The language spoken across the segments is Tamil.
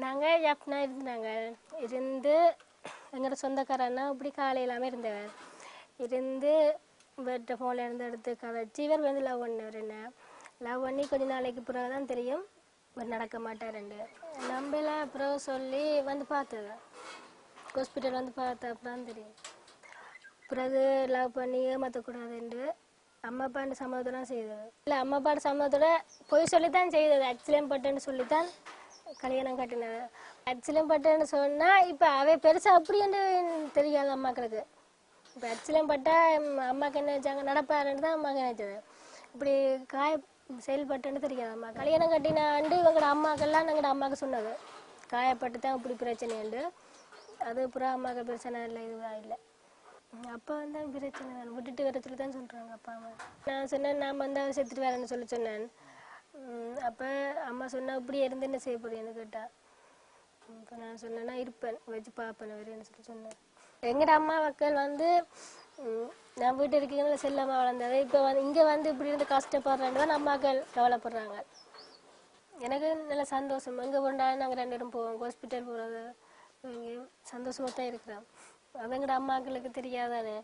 நாங்கள் ஜப்னா இருந்தாங்க இருந்து எங்களோட சொந்தக்காரன்னா இப்படி காலையிலாமல் இருந்தவர் இருந்து இவர்கிட்ட ஃபோனில் இருந்து எடுத்து கதைச்சி இவர் வந்து லவ் பண்ணவர் என்ன லவ் பண்ணி கொஞ்ச நாளைக்கு பிறகு தான் தெரியும் இவர் நடக்க மாட்டாருண்டு நம்மள அப்புறம் சொல்லி வந்து பார்த்தது ஹாஸ்பிட்டல் வந்து பார்த்த அப்புறம் தெரியும் பிறகு லவ் பண்ணி ஏமாற்றக்கூடாதுண்டு அம்மா அப்பாண்ட சம்மதத்தோட செய்தது இல்லை அம்மா அப்பாண்ட சம்மதத்தோட போய் சொல்லித்தான் செய்தது ஆக்சிடென்ட் பட்டுன்னு சொல்லித்தான் கல்யாணம் கட்டினது ஆக்சிடென்ட் பட்டுன்னு சொன்னால் இப்போ அவை பெருசாக அப்படின்னு தெரியாது அம்மாக்களுக்கு இப்போ ஆக்சிடென்ட் பட்டால் அம்மாவுக்கு என்ன வச்சாங்க நடப்பாருன்னு தான் அம்மாவுக்கு நினைச்சது இப்படி செயல்பட்டுன்னு தெரியாது அம்மா கல்யாணம் கட்டினாண்டு இவங்களோட அம்மாக்கெல்லாம் எங்களோட அம்மாவுக்கு சொன்னது காயப்பட்டு தான் இப்படி பிரச்சனைண்டு அது புறா அம்மாவுக்கு பிரச்சனை இல்லை இதுவாக இல்லை அப்பா வந்து பிரச்சனை தான் விட்டுட்டு வர சொல்லி தான் சொல்கிறாங்க அப்பா அம்மா நான் சொன்னேன் நான் வந்து செத்துட்டு வரேன்னு சொல்லி சொன்னேன் அப்போ அம்மா சொன்னால் இப்படி இருந்து என்ன செய்ய போறேன்னு கேட்டா இப்போ நான் சொன்னேன்னா இருப்பேன் வச்சு பார்ப்பேன் வரேன்னு சொல்லி சொன்னேன் எங்கட அம்மா மக்கள் வந்து நான் வீட்டு இருக்கீங்களா செல்லாமல் வளர்ந்தது இப்போ வந்து இங்கே வந்து இப்படி இருந்து கஷ்டப்படுறான்னு தான் அம்மாக்கள் கவலைப்படுறாங்க எனக்கு நல்ல சந்தோஷம் எங்கே போனாலும் நாங்கள் 2 பேரும் போவோம் ஹாஸ்பிட்டல் போகிறது சந்தோஷமாக தான் இருக்கிறோம் அது எங்கட அம்மாக்களுக்கு தெரியாதானே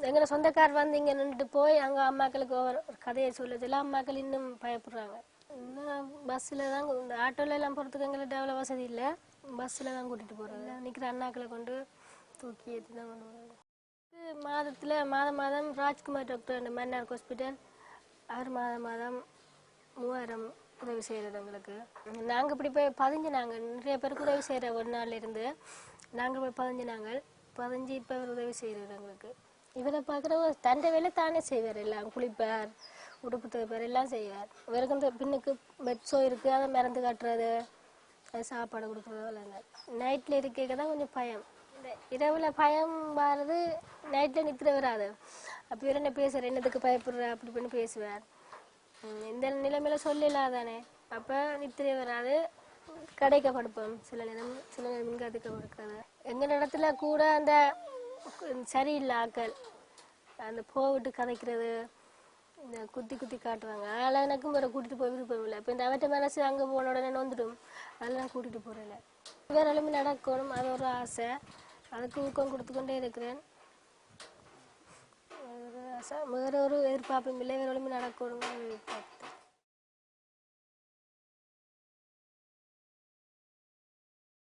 எங்களோட சொந்தக்கார் வந்து இங்கே நின்றுட்டு போய் அங்கே அம்மாக்களுக்கு ஒரு கதையை சொல்ல அம்மாக்கள் இன்னும் பயப்படுறாங்க இன்னும் பஸ்ஸில் தான் இந்த ஆட்டோவில் எல்லாம் போகிறதுக்கு எங்களுக்கு அவ்வளோ வசதி இல்லை பஸ்ஸில் தான் கூட்டிகிட்டு போகிறது நிற்கிற அண்ணாக்களை கொண்டு தூக்கி ஏற்றி தான் கொண்டு போகிறது மாதத்தில் மாதம் ராஜ்குமார் டாக்டர் அந்த மன்னார் ஹாஸ்பிட்டல் அவர் மாதம் 3000 உதவி செய்கிறது எங்களுக்கு நாங்கள் இப்படி போய் பதிஞ்சினாங்க நிறைய பேருக்கு உதவி செய்கிற ஒரு நாள் இருந்து நாங்கள் போய் பதிஞ்சு இப்போ அவர் உதவி செய்கிறது எங்களுக்கு இவரை பார்க்குற தண்டை வேலை தானே செய்வார் எல்லாம் குளிப்பார் உடுப்பு துவைப்பார் எல்லாம் செய்வார் இவருக்கு இந்த பின்னுக்கு பெட்ஸோ இருக்குது அதை மறந்து கட்டுறது அது சாப்பாடு கொடுக்குறதோ இல்லைங்க நைட்டில் இருக்க தான் கொஞ்சம் பயம் இந்த இரவில் பயம் வர்றது நைட்டில் நித்திர வராது அப்போ இவர் என்ன பேசுவார் என்னத்துக்கு பயப்படுற அப்படி பண்ணி பேசுவார் இந்த நிலைமையில சொல்லலாதானே அப்போ நித்திரை வராது கடைக்க படுப்போம் சில நேரம் மின்காத்துக்க படுக்காது எங்கள் இடத்துல கூட அந்த சரியில்லை ஆக்கள் அந்த போவிட்டு கதைக்கிறது இந்த குத்தி காட்டுவாங்க அதெல்லாம் எனக்கும் வேறு கூட்டிகிட்டு போய் விருப்பம் இல்லை இப்போ இந்த அவற்றை மனசு அங்கே போன உடனே வந்துடும் அதெல்லாம் கூட்டிகிட்டு போகிறேன் வேற எல்லாமே நடக்கணும் அது ஒரு ஆசை அதுக்கு ஊக்கம் கொடுத்து கொண்டே இருக்கிறேன் வேற ஒரு எதிர்பார்ப்பும் இல்லை வேற எல்லாமே நடக்கணும்